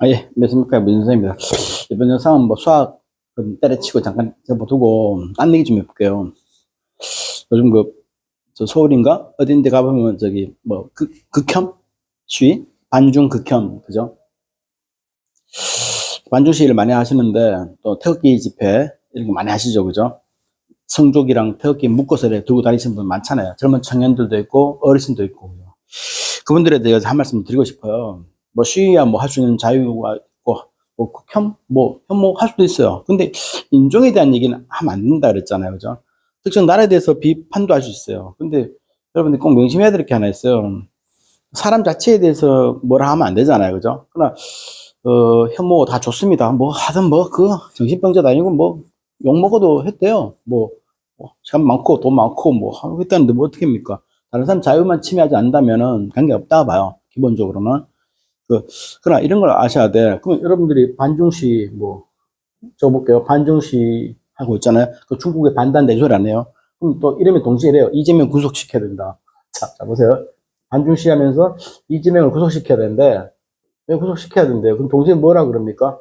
예, 안녕하십니까, 문선생입니다. 이번 영상은 뭐 수학 때려치고 잠깐 접어두고 딴 얘기 좀 해볼게요. 요즘 저 서울인가? 어딘데 가보면 저기 뭐 극혐? 시위? 반중 극혐, 그죠? 반중 시위를 많이 하시는데 또 태극기 집회 이런 거 많이 하시죠, 그죠? 성족이랑 태극기 묶어서 들고 다니시는 분 많잖아요. 젊은 청년들도 있고 어르신도 있고. 그분들에 대해서 한 말씀 드리고 싶어요. 뭐 시위야 뭐 할 수 있는 자유가 있고 뭐 혐오할 수도 있어요. 근데 인종에 대한 얘기는 하면 안 된다 그랬잖아요, 그죠? 특정 나라에 대해서 비판도 할 수 있어요. 근데 여러분들 꼭 명심해야 될 게 하나 있어요. 사람 자체에 대해서 뭐라 하면 안 되잖아요, 그죠? 그러나 혐오 다 좋습니다. 뭐 하든 뭐 그 정신병자도 아니고 뭐 욕 먹어도 했대요. 시간 많고 돈 많고 뭐 하고 했다는데 뭐 어떻게 합니까? 다른 사람 자유만 침해하지 않는다면은 관계 없다고 봐요. 기본적으로는. 그러나 이런 걸 아셔야 돼. 그럼 여러분들이 반중시 적어볼게요. 반중시 하고 있잖아요. 그 중국에 반대한다 이 소리 안 해요. 그럼 또 이러면 동시에 이래요. 이재명 구속시켜야 된다. 자, 보세요. 반중시 하면서 이재명을 구속시켜야 되는데, 왜 구속시켜야 된대요? 그럼 동시에 뭐라 그럽니까?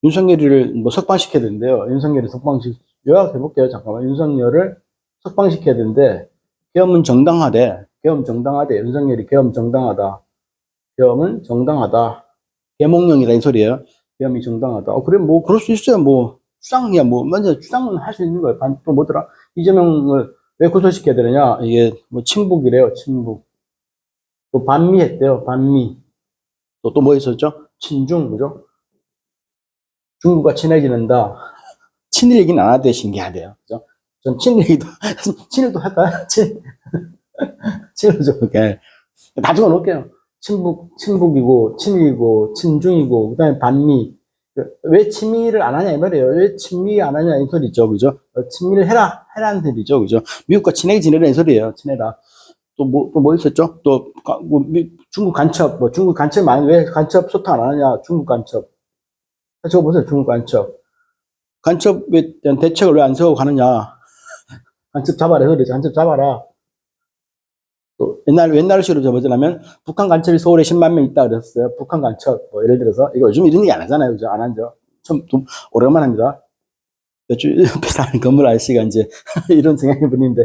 윤석열이를 뭐 석방시켜야 된대요. 윤석열이 요약해볼게요. 잠깐만. 윤석열을 석방시켜야 되는데, 계엄은 정당하대. 계엄 정당하대. 윤석열이 계엄 정당하다. 계엄은 정당하다. 계몽령이다 이 소리예요. 계엄이 정당하다. 그래 뭐 그럴 수 있어요. 뭐 주장이야 뭐 먼저 주장은 할 수 있는 거예요. 또 뭐더라? 이재명을 왜 구속시켜야 되느냐? 이게 뭐 친북이래요. 친북. 또 반미했대요. 반미. 또 뭐 있었죠? 친중 그죠? 중국과 친해지는다. 친일 얘기는 안 하되 신기하대요. 그죠? 전 친일 얘기도 친일도 할까요? 친일 좀 이렇게 다 적어놓을게요. 친북이고, 친일이고, 친중이고, 그 다음에 반미. 왜 친미를 안 하냐, 이 말이에요. 왜 친미 안 하냐, 이 소리죠. 그죠? 친미를 해라는 소리죠. 그죠? 미국과 친하게 지내라, 이 소리예요. 친해라. 또 뭐 있었죠? 중국 간첩, 중국 간첩 왜 간첩 소통 안 하냐, 중국 간첩. 저거 보세요, 중국 간첩. 간첩에 대한 대책을 왜 안 세우고 가느냐. 간첩 잡아라, 이 소리죠. 간첩 잡아라. 또 옛날식으로 접어지려면 북한 간첩이 서울에 10만 명 있다 그랬어요. 북한 간첩 뭐 예를 들어서 이거 요즘 이런 얘기 안 하잖아요, 그죠? 안 하죠. 좀 오랜만에 합니다. 옆에 사는 건물 아저씨가 이제 이런 생각해 보는데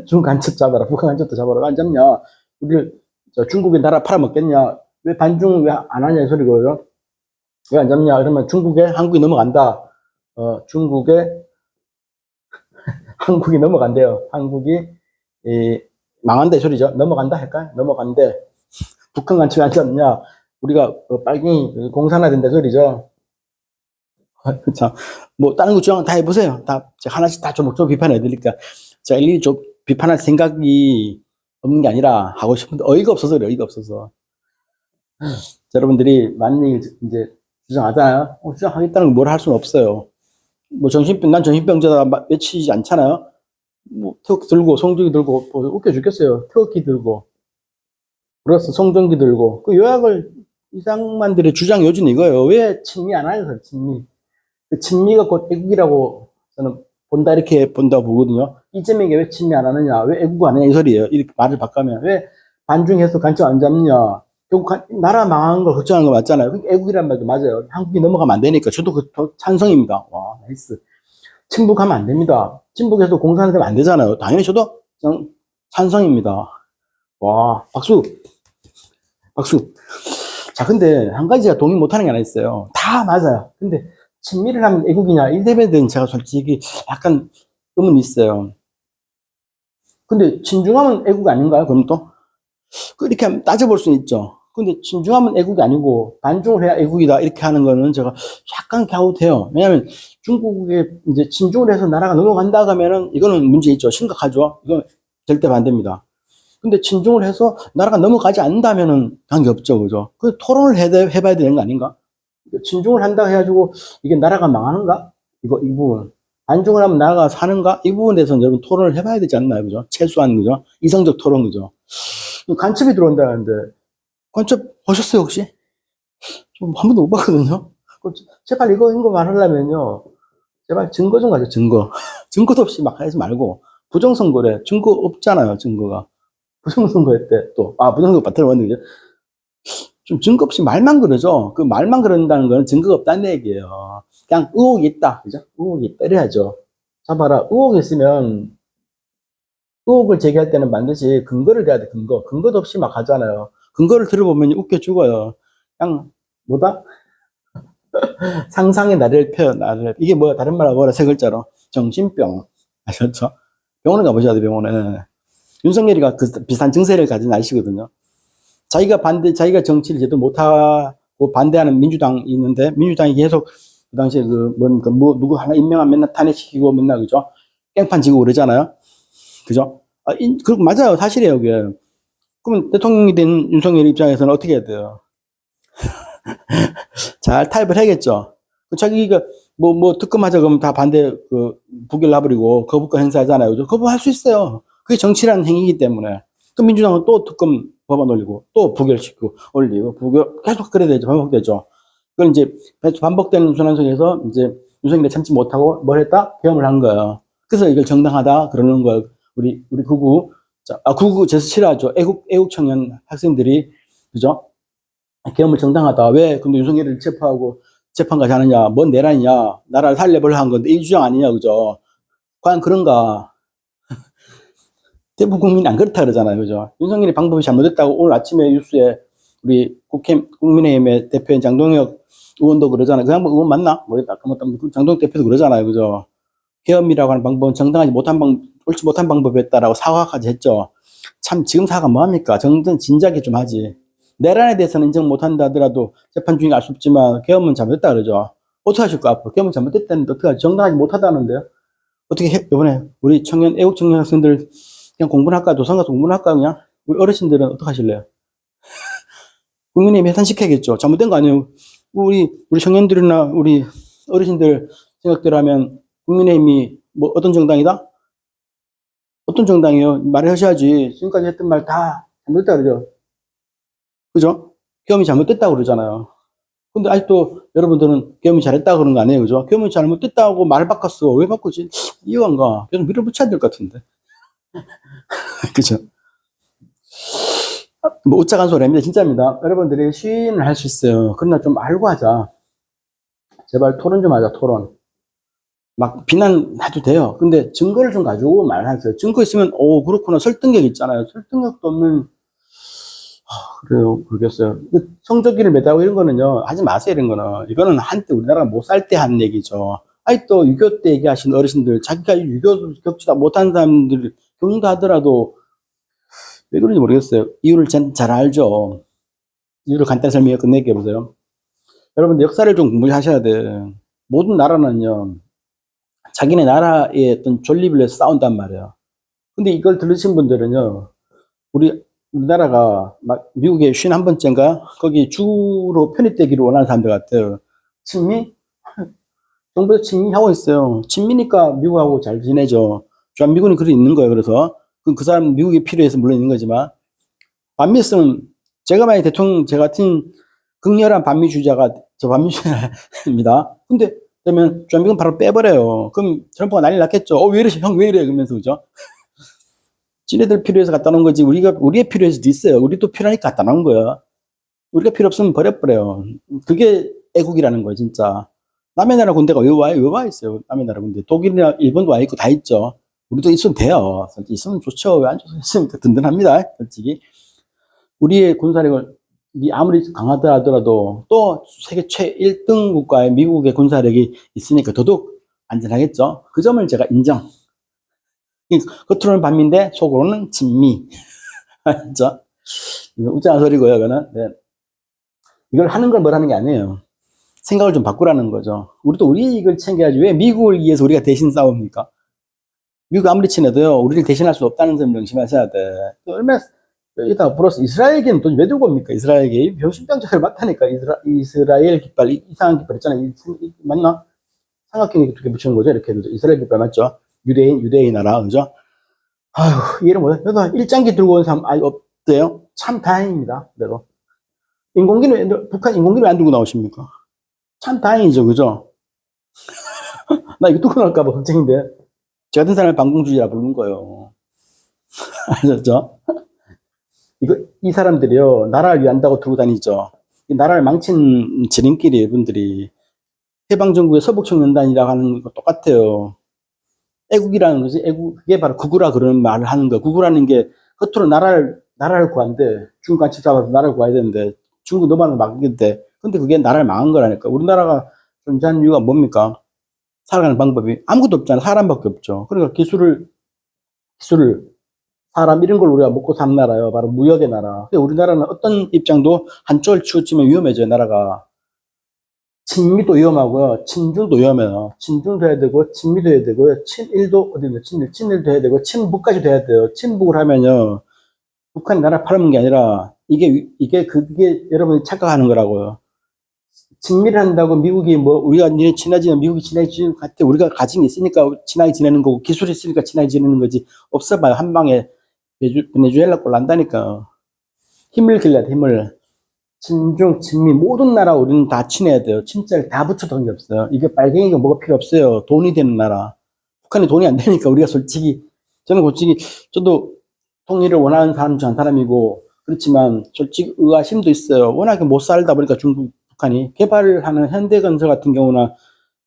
중국 간첩 잡아라, 북한 간첩도 잡아라. 왜 안 잡냐? 우리를 중국에 나라 팔아먹겠냐? 왜 반중 왜 안 하냐 이 소리고요. 왜 안 잡냐? 그러면 중국에 한국이 넘어간다. 중국에 한국이 넘어간대요. 한국이 망한다 이 소리죠. 넘어간다 할까? 넘어간대. 북한 간첩이 안 잡냐? 우리가 빨갱이 공산화 된다 소리죠. 자, 뭐 다른 거 주장 다 해보세요. 다 하나씩 다 조목조목 비판해 드릴까. 제가 일일이 좀 비판할 생각이 없는 게 아니라 하고 싶은데 어이가 없어서 그래요. 어이가 없어서. 여러분들이 많은 얘기 이제 주장하잖아요. 주장하겠다는 걸 뭘 할 수는 없어요. 난 정신병자다 외치지 않잖아요. 태극기 들고 성조기 들고 웃겨 죽겠어요. 태극기 들고 플러스 송정기 들고 그 요약을 이상만들의 주장 요지는 이거예요. 왜 친미 안 하죠? 친미. 그 친미가 곧 애국이라고 저는 본다 이렇게 본다고 보거든요. 이재명이 왜 친미 안 하느냐, 왜 애국 안 하냐 이 소리예요. 이렇게 말을 바꾸면 왜 반중해서 간첩 안 잡느냐. 결국 나라 망한 걸 걱정하는 거 맞잖아요. 그러니까 애국이란 말도 맞아요. 한국이 넘어가면 안 되니까 저도 찬성입니다. 와 나이스. 친북하면 안 됩니다. 친북해서 공산되면 안 되잖아요. 당연히 저도 찬성입니다. 와 박수. 자, 근데 한 가지 제가 동의 못하는 게 하나 있어요. 다 맞아요. 근데 친미를 하면 애국이냐? 이 대변에 대해서는 제가 솔직히 약간 의문이 있어요. 근데 친중하면 애국 아닌가요? 그럼 또? 이렇게 따져볼 수는 있죠. 근데 친중하면 애국이 아니고 반중을 해야 애국이다 이렇게 하는 거는 제가 약간 갸웃해요. 왜냐하면 중국에 이제 친중을 해서 나라가 넘어간다 하면은 이거는 문제 있죠. 심각하죠. 이건 절대 반대입니다. 근데 친중을 해서 나라가 넘어가지 않는다면은 관계없죠. 그죠? 그 토론을 해봐야 되는 거 아닌가? 친중을 한다 해가지고 이게 나라가 망하는가? 이 부분. 안중을 하면 나라가 사는가? 이 부분에 대해서는 여러분 토론을 해봐야 되지 않나요? 그죠? 최소한, 그죠? 이성적 토론, 그죠? 간첩이 들어온다는데, 간첩 보셨어요, 혹시? 좀 한 번도 못 봤거든요? 제발 이거 말하려면요. 제발 증거 좀 가져, 증거. 증거도 없이 막 하지 말고, 부정선거래. 증거 없잖아요, 증거가. 부정선거 했대, 또. 부정선거 바탕을 왔는데, 좀 증거 없이 말만 그러죠. 그 말만 그런다는 건 증거가 없다는 얘기예요. 그냥 의혹이 있다. 그죠? 의혹이 있다. 이래야죠. 잡아라. 의혹이 있으면 의혹을 제기할 때는 반드시 근거를 대야 돼, 근거. 근거도 없이 막 하잖아요. 근거를 들어보면 웃겨 죽어요. 그냥, 뭐다? 상상의 나래를 펴요, 나래를. 이게 뭐야? 다른 말로 뭐라? 세 글자로. 정신병. 아셨죠? 병원에 가보셔야 돼, 병원에. 윤석열이가 그 비슷한 증세를 가진 아이시거든요. 자기가 정치를 제대로 못하고 반대하는 민주당이 있는데, 민주당이 계속 그 당시에 누구 하나 임명하면 맨날 탄핵시키고 맨날, 그죠? 깽판 지고 그러잖아요. 그죠? 맞아요. 사실이에요, 그게. 그러면 대통령이 된 윤석열 입장에서는 어떻게 해야 돼요? 잘 타협을 해야겠죠. 자기가 특검하자 그러면 다 반대, 부결 놔버리고 거부권 행사하잖아요. 그죠? 거부할 수 있어요. 그게 정치라는 행위이기 때문에. 또 민주당은 또 특검 법안 올리고, 또 부결시키고, 올리고, 계속 그래야 되죠. 반복되죠. 그걸 이제 반복되는 순환 속에서 이제 윤석열이 참지 못하고 뭘 했다? 계엄을 한 거예요. 그래서 이걸 정당하다 그러는 거예요. 우리 구구, 구구 제스 싫어하죠. 애국 청년 학생들이, 그죠? 계엄을 정당하다. 왜? 근데 윤석열을 체포하고 재판까지 하느냐? 뭔 내란이냐? 나라를 살려보려 한 건데 이 주장 아니냐, 그죠? 과연 그런가? 대부분 국민이 안 그렇다 그러잖아요, 그죠? 윤석열이 방법이 잘못됐다고 오늘 아침에 뉴스에 우리 국민의힘의 대표인 장동혁 의원도 그러잖아요. 그 양반 의원 맞나? 모르겠다. 장동혁 대표도 그러잖아요, 그죠? 계엄이라고 하는 방법은 정당하지 못한 옳지 못한 방법이었다라고 사과까지 했죠. 참 지금 사과 뭐합니까? 정든 진작에 좀 하지. 내란에 대해서는 인정 못한다 하더라도 재판 중에 알 수 없지만 계엄은 잘못됐다 그러죠. 어떻게 하실 거 앞으로? 계엄은 잘못됐다는데 어떻게 하지? 정당하지 못하다는데요? 어떻게 해? 이번에 우리 애국 청년 학생들 그냥 공부나 할까? 도선 가서 공부나 할까? 그냥? 우리 어르신들은 어떻게 하실래요? 국민의힘 해산시켜야겠죠. 잘못된 거 아니에요? 우리 청년들이나 우리 어르신들 생각대로 하면 국민의힘이 뭐 어떤 정당이다? 어떤 정당이요? 말을 하셔야지. 지금까지 했던 말 다 잘못됐다 그러죠. 그죠? 계엄이 잘못됐다고 그러잖아요. 근데 아직도 여러분들은 계엄이 잘했다고 그런 거 아니에요? 그죠? 계엄이 잘못됐다고 말을 바꿨어. 왜 바꾸지? 이유가 안 가. 계속 밀어붙여야 될 것 같은데. 그죠? 뭐, 웃자간 소리입니다. 진짜입니다. 여러분들이 시인을 할 수 있어요. 그러나 좀 알고 하자. 제발 토론 좀 하자, 토론. 막 비난해도 돼요. 근데 증거를 좀 가지고 말하세요. 증거 있으면, 오, 그렇구나. 설득력 있잖아요. 설득력도 없는, 그래요. 그러겠어요. 성적기를 매다고 이런 거는요, 하지 마세요. 이런 거는. 이거는 한때 우리나라가 못 살 때 한 얘기죠. 아니, 또 6.25 때 얘기하신 어르신들, 자기가 6.25 겪지도 못한 사람들, 경험하더라도, 왜 그런지 모르겠어요. 이유를 잘 알죠. 이유를 간단히 설명해 끝낼게요. 보세요. 여러분, 역사를 좀 공부하셔야 돼. 모든 나라는요, 자기네 나라의 어떤 존립을 위해서 싸운단 말이에요. 근데 이걸 들으신 분들은요, 우리나라가 막 미국에 51번째인가? 거기 주로 편입되기를 원하는 사람들 같아요. 친미? 정부에서 친미하고 있어요. 친미니까 미국하고 잘 지내죠. 주한미군이 그래 있는 거예요. 그래서. 그 사람 미국이 필요해서 물론 있는 거지만. 반미였으면, 제가 만약 제 같은 극렬한 반미주의자가, 저 반미주의자입니다. 근데, 그러면 주한미군 바로 빼버려요. 그럼 트럼프가 난리 났겠죠. 왜 이래, 형, 왜 이래? 그러면서, 그죠? 지네들 필요해서 갖다 놓은 거지, 우리의 필요해서도 있어요. 우리도 필요하니까 갖다 놓은 거야. 우리가 필요 없으면 버려버려요. 그게 애국이라는 거예요, 진짜. 남의 나라 군대가 왜 와요? 왜 와 있어요? 남의 나라 군대. 독일이나 일본도 와 있고 다 있죠. 우리도 있으면 돼요. 있으면 좋죠. 왜 안 좋아서 있으면 든든합니다. 솔직히. 우리의 군사력을 아무리 강하다 하더라도 또 세계 최 1등 국가의 미국의 군사력이 있으니까 더더욱 안전하겠죠. 그 점을 제가 인정. 겉으로는 반미인데 속으로는 친미. 알죠? 웃자는 소리고요, 이거는. 네. 이걸 하는 걸 뭐라는 게 아니에요. 생각을 좀 바꾸라는 거죠. 우리도 우리 이익을 챙겨야지. 왜 미국을 위해서 우리가 대신 싸웁니까? 미국 아무리 친해도요, 우리를 대신할 수 없다는 점을 명심하셔야 돼. 얼마나, 이따 플러스 이스라엘계는 또 왜 들고 옵니까? 이스라엘계. 병신병자를 맞다니까. 이스라엘 깃발, 이상한 깃발 있잖아요. 맞나? 삼각형이 어떻게 붙이는 거죠? 이렇게. 이스라엘 깃발 맞죠? 유대인 나라, 그죠? 아휴, 이해는 뭐야? 그래도 일장기 들고 온 사람, 없대요? 참 다행입니다. 그대로. 북한 인공기는 안 들고 나오십니까? 참 다행이죠, 그죠? 나 이거 뚫고 나올까봐 걱정인데. 저 같은 사람을 반공주의라 부르는 거예요. 아셨죠? 이 사람들이요, 나라를 위한다고 들고 다니죠. 이 나라를 망친 지름길이 이분들이 해방정부의 서북청년단이라고 하는 거 똑같아요. 애국이라는 것이 그게 바로 구구라 그런 말을 하는 거. 구구라는 게 겉으로 나라를 구한대. 중국 간첩 잡아서 나라를 구해야 되는데 중국 너만을 막겠대. 근데 그게 나라를 망한 거라니까. 우리나라가 존재하는 이유가 뭡니까? 살아가는 방법이 아무것도 없잖아. 사람밖에 없죠. 그러니까 기술을 사람 이런 걸 우리가 먹고 사는 나라예요. 바로 무역의 나라. 우리나라는 어떤 입장도 한쪽을 치우치면 위험해져요. 나라가. 친미도 위험하고요. 친중도 위험해요. 친중도 해야 되고 친미도 해야 되고요. 친일도 어디냐 친일도 해야 되고 친북까지 돼야 돼요. 친북을 하면요. 북한이 나라 팔아먹는 게 아니라 그게 여러분이 착각하는 거라고요. 친밀을 한다고 미국이 뭐 우리가 니네 친하지만 미국이 친하게 지내는 것 같아. 우리가 가진 게 있으니까 친하게 지내는 거고 기술이 있으니까 친하게 지내는 거지. 없어봐요. 한 방에 베네수엘라 꼴 난다니까. 힘을 길러야 돼. 힘을. 친중, 친미 모든 나라 우리는 다 친해야 돼요. 친자를 다 붙여도 관계 없어요. 이게 빨갱이가 뭐가 필요 없어요. 돈이 되는 나라. 북한이 돈이 안 되니까 우리가 저는 솔직히 저도 통일을 원하는 사람 중 한 사람이고 그렇지만 솔직히 의아심도 있어요. 워낙에 못 살다 보니까 북한이 개발을 하는 현대건설 같은 경우나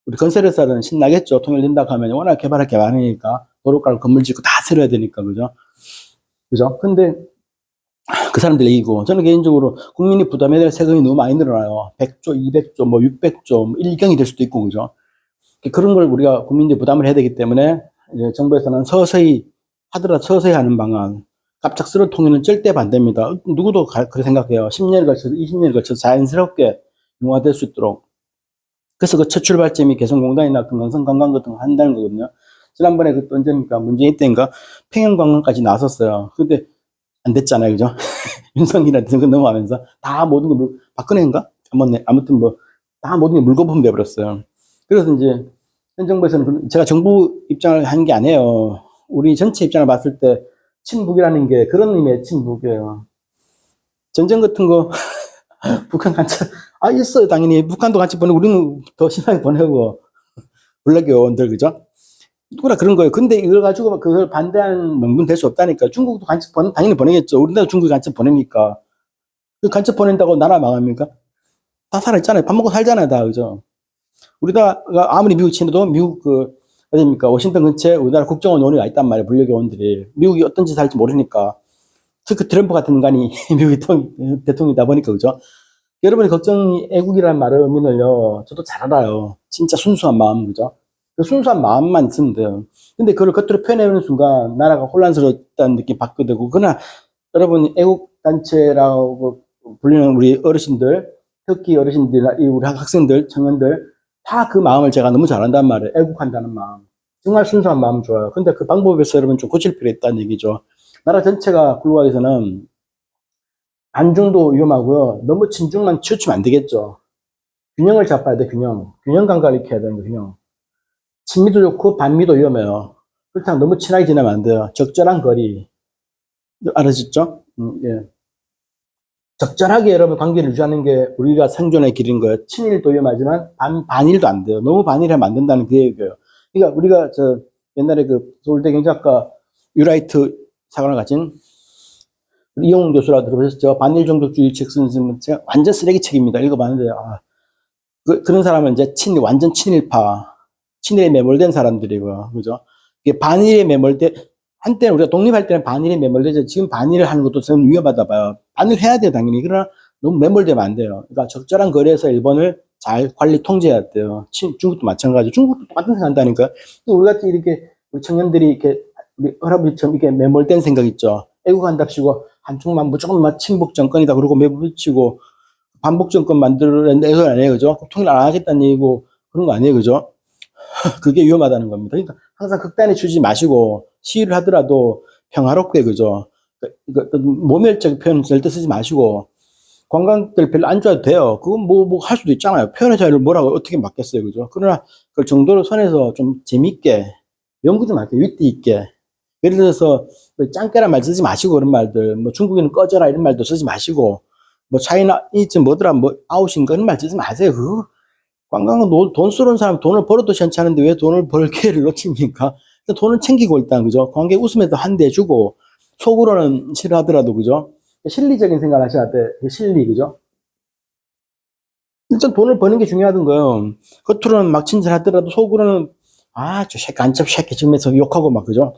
우리 건설회사들은 신나겠죠. 통일된다고 하면 워낙 개발할 게 많으니까 도로 깔고 건물 짓고 다 새려야 되니까 그죠? 근데 그 사람들 얘기고 저는 개인적으로 국민이 부담해야 될 세금이 너무 많이 늘어나요. 100조, 200조, 뭐 600조, 뭐 1경이 될 수도 있고 그죠? 그런 걸 우리가 국민들이 부담을 해야 되기 때문에 이제 정부에서는 서서히 하는 방안, 갑작스러운 통일은 절대 반대입니다. 누구도 그렇게 생각해요. 10년을 걸쳐서 20년을 걸쳐서 자연스럽게 융화될 수 있도록. 그래서 그 첫 출발점이 개성공단이나 금강산관광 같은 거 한다는 거거든요. 지난번에 그 언제입니까? 문재인 때인가 평양관광까지 나섰어요. 근데 안 됐잖아요, 그죠? 윤석이나 대선 넘어가면서 다 모든 걸 박근혜인가? 아무튼 뭐 다 모든 게 물거품 돼버렸어요. 그래서 이제 현 정부에서는 제가 정부 입장을 한 게 아니에요. 우리 전체 입장을 봤을 때 친북이라는 게 그런 의미의 친북이에요. 전쟁 같은 거 북한 간첩 있어요. 당연히 북한도 간첩 보내고 우리는 더 심하게 보내고 블랙 요원들 그죠? 누구나 그런 거예요. 근데 이걸 가지고 그걸 반대하는 명분 될 수 없다니까. 중국도 간첩 당연히 보내겠죠. 우리나라 중국 간첩 보내니까. 그 간첩 보낸다고 나라 망합니까? 다 살아있잖아요. 밥 먹고 살잖아요, 다 그죠? 우리나라가 아무리 미국 친해도 미국 어디입니까? 워싱턴 근처에 우리나라 국정원 요원이 와 있단 말이에요. 블랙 요원들이. 미국이 어떤 짓을 할지 모르니까. 특히 트럼프 같은 인간이 미국 대통령이다 보니까 그죠? 여러분이 걱정이 애국이라는 말의 의미는요, 저도 잘 알아요. 진짜 순수한 마음, 그죠? 그 순수한 마음만 있으면 돼요. 근데 그걸 겉으로 표현해내는 순간 나라가 혼란스럽다는 느낌이 받게 되고, 그러나 여러분 애국단체라고 불리는 우리 어르신들, 특히 어르신들이나 우리 학생들, 청년들, 다 그 마음을 제가 너무 잘 안단 말이에요. 애국한다는 마음. 정말 순수한 마음 좋아요. 근데 그 방법에서 여러분 좀 고칠 필요가 있다는 얘기죠. 나라 전체가 굴러가기 위해서는 반중도 위험하고요. 너무 친중만 치우치면 안 되겠죠. 균형을 잡아야 돼, 균형. 균형 감각을 익혀야 되는 거, 균형. 친미도 좋고 반미도 위험해요. 그렇다고 너무 친하게 지내면 안 돼요. 적절한 거리. 알아듣죠? 예. 적절하게 여러분 관계를 유지하는 게 우리가 생존의 길인 거예요. 친일도 위험하지만 반일도 안 돼요. 너무 반일하면 안 된다는 그 얘기예요. 그러니까 우리가 옛날에 그 서울대 경제학과 유라이트 사관을 가진 이용훈 교수라고 들어보셨죠? 반일 종족주의 책 쓴 제가 완전 쓰레기 책입니다. 읽어봤는데 그런 사람은 이제 완전 친일파, 친일에 매몰된 사람들이고요, 그죠? 반일에 한때는 우리가 독립할 때는 반일에 매몰되죠. 지금 반일을 하는 것도 저는 위험하다 봐요. 반일해야 돼요, 당연히. 그러나 너무 매몰되면 안 돼요. 그러니까 적절한 거리에서 일본을 잘 관리 통제해야 돼요. 중국도 마찬가지로. 중국도 똑같은 생각 한다니까요. 우리같이 이렇게, 우리 청년들이 이렇게, 우리 할아버지처럼 이렇게 매몰된 생각 있죠. 애국한답시고, 한쪽만 무조건 막 친북 정권이다 그러고 매부치고, 반복 정권 만들어낸 거 아니에요, 그죠? 통일 안 하겠다는 얘기고, 그런 거 아니에요, 그죠? 그게 위험하다는 겁니다. 그러니까 항상 극단에 주지 마시고, 시위를 하더라도 평화롭게, 그죠? 모멸적 표현 절대 쓰지 마시고, 관광들 별로 안 좋아도 돼요. 그건 뭐 할 수도 있잖아요. 표현의 자유를 뭐라고 어떻게 막겠어요, 그죠? 그러나 그 정도로 선에서 좀 재밌게, 연구 좀 할게요. 위트 있게. 예를 들어서, 짱깨란 말 쓰지 마시고, 그런 말들, 뭐 중국인은 꺼져라 이런 말도 쓰지 마시고, 뭐 차이나, 뭐더라, 뭐 아웃인가 이런 말 쓰지 마세요. 그거 관광은 돈 쓰는 사람 돈을 벌어도 괜찮은데 왜 돈을 벌 기회를 놓칩니까? 돈을 챙기고 일단, 그죠? 관객 웃으면서 한 대 주고, 속으로는 싫어하더라도, 그죠? 실리적인 생각을 하셔야 돼. 실리, 그죠? 일단 돈을 버는 게 중요하던 거예요. 겉으로는 막 친절하더라도 속으로는 저 새끼 안접 새끼 지금에서 욕하고 막 그죠?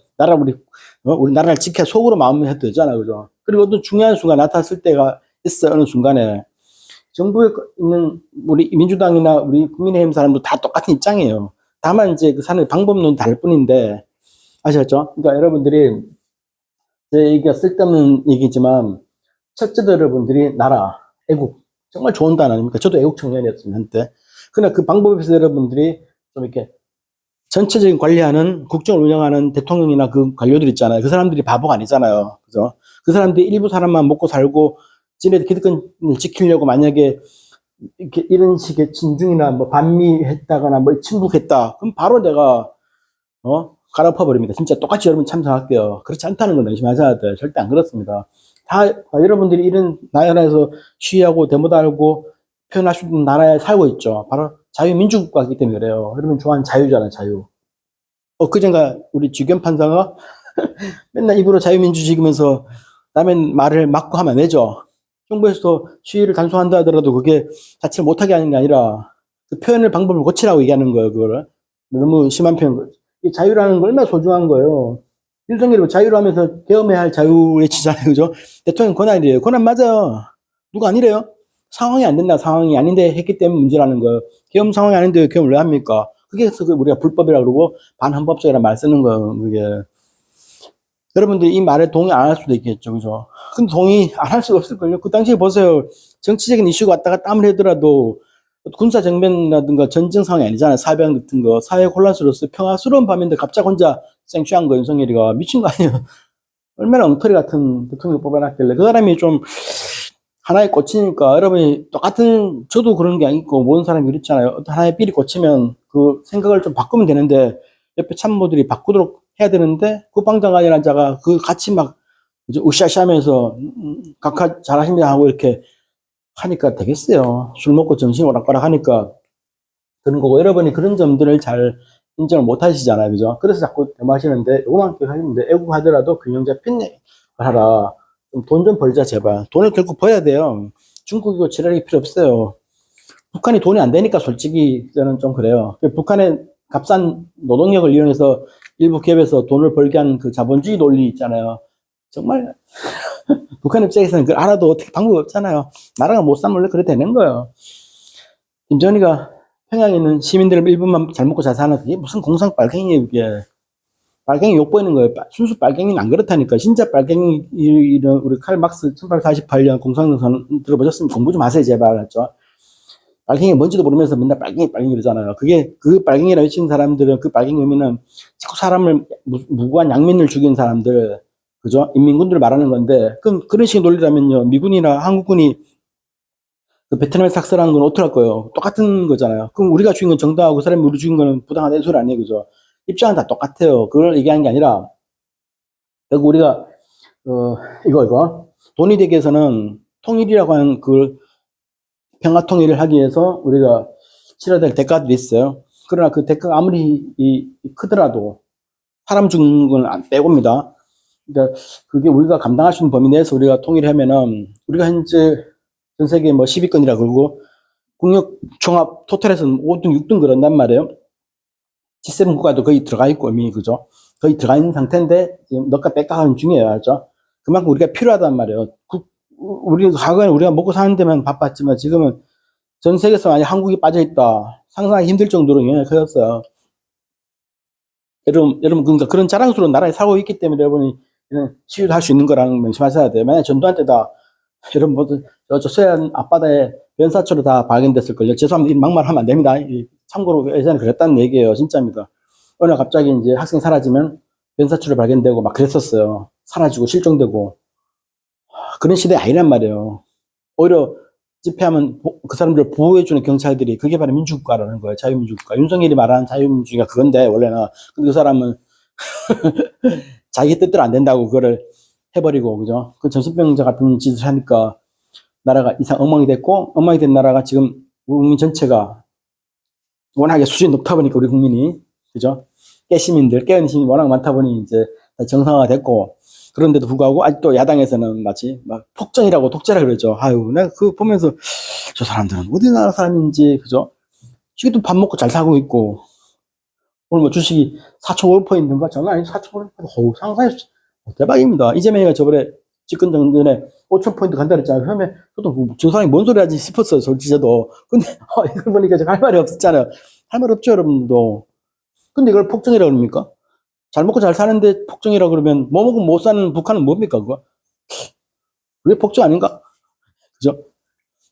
우리 나라를 지켜 속으로 마음을 해도 되잖아 그죠? 그리고 어떤 중요한 순간 나타났을 때가 있어 어느 순간에 정부에 있는 우리 민주당이나 우리 국민의힘 사람도 다 똑같은 입장이에요. 다만 이제 그 사는 방법론이 다를 뿐인데 아시겠죠? 그러니까 여러분들이 제 얘기가 쓸데없는 얘기지만 첫째도 여러분들이 나라, 애국 정말 좋은 단어 아닙니까? 저도 애국 청년이었습니다 한때. 그러나 그 방법에서 여러분들이 좀 이렇게 전체적인 관리하는 국정을 운영하는 대통령이나 그 관료들 있잖아요. 그 사람들이 바보가 아니잖아요. 그죠? 그 사람들이 일부 사람만 먹고 살고 지네들 기득권을 지키려고 만약에 이렇게 이런 식의 진중이나 뭐 반미했다거나 뭐 침묵했다. 그럼 바로 내가 갈아엎어 버립니다. 진짜 똑같이 여러분 참석할게요. 그렇지 않다는 건 명심하셔야 돼요. 절대 안 그렇습니다. 다 여러분들이 이런 나라에서 시위하고 데모도 하고 표현할 수 있는 나라에 살고 있죠. 바로 자유민주국가이기 때문에 그래요. 여러분 좋아하는 자유잖아요, 자유. 그젠가 우리 주견 판사가 맨날 입으로 자유민주 지으면서 남의 말을 막고 하면 안 되죠. 정부에서 시위를 단속한다 하더라도 그게 자체를 못하게 하는 게 아니라 그 표현의 방법을 고치라고 얘기하는 거예요, 그거를. 너무 심한 표현. 이 자유라는 거 얼마나 소중한 거예요. 윤석열이 자유로 하면서 계엄해야 할 자유 외치잖아요, 그죠? 대통령 권한이래요. 권한 맞아요. 누가 아니래요? 상황이 안 된다, 상황이 아닌데 했기 때문에 문제라는 거예요. 계엄 상황이 아닌데 계엄을 왜 합니까? 그게 우리가 불법이라고 그러고 반헌법적이라는 말 쓰는 거예요, 그게. 여러분들이 이 말에 동의 안 할 수도 있겠죠, 그죠? 근데 동의 안 할 수가 없을걸요? 그 당시에 보세요. 정치적인 이슈가 왔다가 땀을 해더라도 군사 정변이라든가 전쟁 상황이 아니잖아요. 사병 같은 거. 사회 혼란스러웠어요. 평화스러운 밤인데 갑자기 혼자 생취한 거, 윤석열이가. 미친 거 아니에요? 얼마나 엉터리 같은 대통령 뽑아놨길래. 그 사람이 좀 하나에 꽂히니까 여러분이 똑같은, 저도 그런 게 아니고 모든 사람이 그렇잖아요. 하나의 삘이 꽂히면 그 생각을 좀 바꾸면 되는데 옆에 참모들이 바꾸도록 해야 되는데 국방장관이라는 자가 그 같이 막 으쌰으쌰 하면서 각하 잘하십니다 하고 이렇게 하니까 되겠어요. 술 먹고 정신 오락가락 하니까 그런 거고 여러분이 그런 점들을 잘 인정을 못 하시잖아요. 그죠? 그래서 자꾸 대마시는데 요만큼 하시는데 애국하더라도 균형 잡힌 하라. 돈 좀 벌자 제발. 돈을 결국 벌어야 돼요. 중국이고 지랄이 필요 없어요. 북한이 돈이 안 되니까 솔직히 저는 좀 그래요. 북한의 값싼 노동력을 이용해서 일부 기업에서 돈을 벌게 한 그 자본주의 논리 있잖아요. 정말 북한 입장에서는 그걸 알아도 어떻게 방법이 없잖아요. 나라가 못 살면 원래 그래 되는 거예요. 김정은이가 평양에 있는 시민들 일부만 잘 먹고 잘 사는 그게 무슨 공상 빨갱이에요, 그게. 빨갱이 욕 보이는 거예요. 순수 빨갱이는 안 그렇다니까. 진짜 빨갱이, 이런, 우리 칼 막스 1848년 공산党선 들어보셨으면 공부 좀 하세요, 제발. 알았죠? 빨갱이 뭔지도 모르면서 맨날 빨갱이, 빨갱이 그러잖아요. 그게, 그 빨갱이라 외치는 사람들은 그 빨갱이 의미는 자꾸 사람을, 무고한 양민을 죽인 사람들, 그죠? 인민군들을 말하는 건데, 그럼 그런 식의 논리라면요. 미군이나 한국군이 그 베트남에 삭살하는 건 어떡할 거예요? 똑같은 거잖아요. 그럼 우리가 죽인 건 정당하고 그 사람이 우리 죽인 거는 부당하다는 소리 아니에요, 그죠? 입장은 다 똑같아요. 그걸 얘기하는 게 아니라, 결국 우리가, 이거. 돈이 되기 위해서는 통일이라고 하는 그 평화 통일을 하기 위해서 우리가 치러야 될 대가들이 있어요. 그러나 그 대가가 아무리 크더라도 사람 죽는 건 안 빼고입니다. 그러니까 그게 우리가 감당할 수 있는 범위 내에서 우리가 통일하면은 우리가 현재 전 세계 뭐 10위권이라 그러고 국력 종합 토탈에서는 5등, 6등 그런단 말이에요. G7 국가도 거의 들어가 있고 이미 그죠? 거의 들어가 있는 상태인데 지금 넣까 뺄까 하는 중이에요, 알죠? 그만큼 우리가 필요하단 말이에요. 우리 과거에 우리가 먹고 사는 데만 바빴지만 지금은 전 세계에서 만약 한국이 빠져있다 상상하기 힘들 정도로 영향이 커졌어요. 여러분 그러니까 그런 자랑스러운 나라에 살고 있기 때문에 여러분이 시위도 할 수 있는 거랑 명심하셔야 돼요. 만약 전두환 때다 여러분 모두 저 서해안 앞바다에 변사초로 다 발견됐을걸요. 죄송합니다. 막말하면 안 됩니다. 참고로 예전에 그랬다는 얘기예요. 진짜입니다. 어느 날 갑자기 이제 학생 사라지면 변사초로 발견되고 막 그랬었어요. 사라지고 실종되고 그런 시대 아니란 말이에요. 오히려 집회하면 그 사람들을 보호해주는 경찰들이 그게 바로 민주국가라는 거예요. 자유민주국가. 윤석열이 말하는 자유민주주의가 그건데 원래는. 근데 그 사람은 자기 뜻대로 안 된다고 그거를 해버리고 그죠? 그 정신병자 같은 짓을 하니까 나라가 이상 엉망이 됐고 엉망이 된 나라가 지금 국민 전체가 워낙에 수준이 높다 보니까 우리 국민이 그죠? 깨시민들 깨어있는 시민이 워낙 많다 보니 이제 정상화가 됐고 그런데도 불구하고 아직도 야당에서는 마치 막 폭정이라고 독재라 그러죠. 아유, 내가 그거 보면서 저 사람들은 어디 나라 사람인지, 그죠? 지금도 밥 먹고 잘 사고 있고, 오늘 뭐 주식이 4,500%인가? 장난 아니죠? 4,500%. 상상해, 대박입니다. 이재명이가 저번에 집권 전에 5,000% 간다 그랬잖아요. 처음에 저도 저 사람이 뭔 소리 하지 싶었어요, 솔직히 저도. 근데, 이걸 보니까 제가 할 말이 없었잖아요. 할 말 없죠, 여러분도. 근데 이걸 폭정이라고 그럽니까? 잘 먹고 잘 사는데 폭정이라 그러면 뭐 먹고 못 사는 북한은 뭡니까, 그거? 그게 폭정 아닌가? 그죠?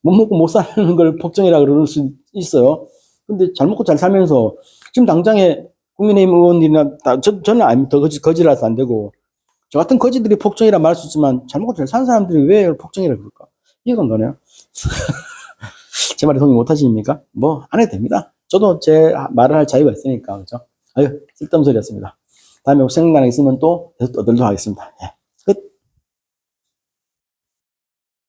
못 먹고 못 사는 걸 폭정이라 그럴 수 있어요. 근데 잘 먹고 잘 살면서 지금 당장에 국민의힘 의원이나 저는 아닙니다. 거지라서 안 되고 저 같은 거지들이 폭정이라 말할 수 있지만 잘 먹고 잘 사는 사람들이 왜 폭정이라 그럴까? 이해가 안 가네요. 제 말에 동의 못 하십니까? 뭐 안 해도 됩니다. 저도 제 말을 할 자유가 있으니까, 그죠? 아유, 쓸데없는 소리였습니다. 다음에 생각나는 게 있으면 또 떠들도록 하겠습니다. 예.